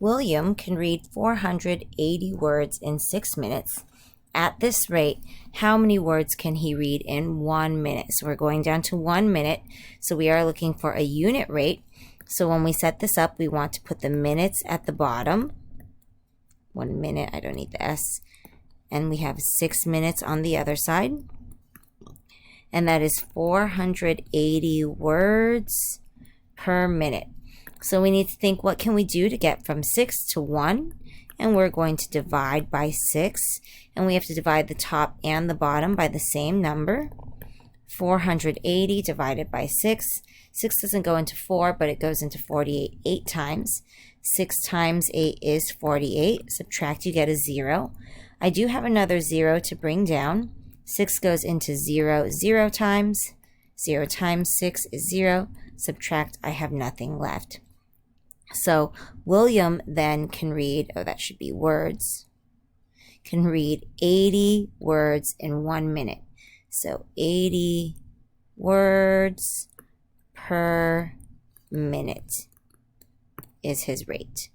William can read 480 words in 6 minutes. At this rate, how many words can he read in 1 minute? So we're going down to 1 minute. So we are looking for a unit rate. So when we set this up, we want to put the minutes at the bottom. 1 minute, I don't need the S. And we have 6 minutes on the other side. And that is 480 words per minute. So we need to think, what can we do to get from 6 to 1? And we're going to divide by 6. And we have to divide the top and the bottom by the same number. 480 divided by 6. 6 doesn't go into 4, but it goes into 48 8 times. 6 times 8 is 48. Subtract, you get a 0. I do have another 0 to bring down. 6 goes into 0 0 times. 0 times 6 is 0. Subtract, I have nothing left. So William then can read, oh, that should be words, can read 80 words in 1 minute. So 80 words per minute is his rate.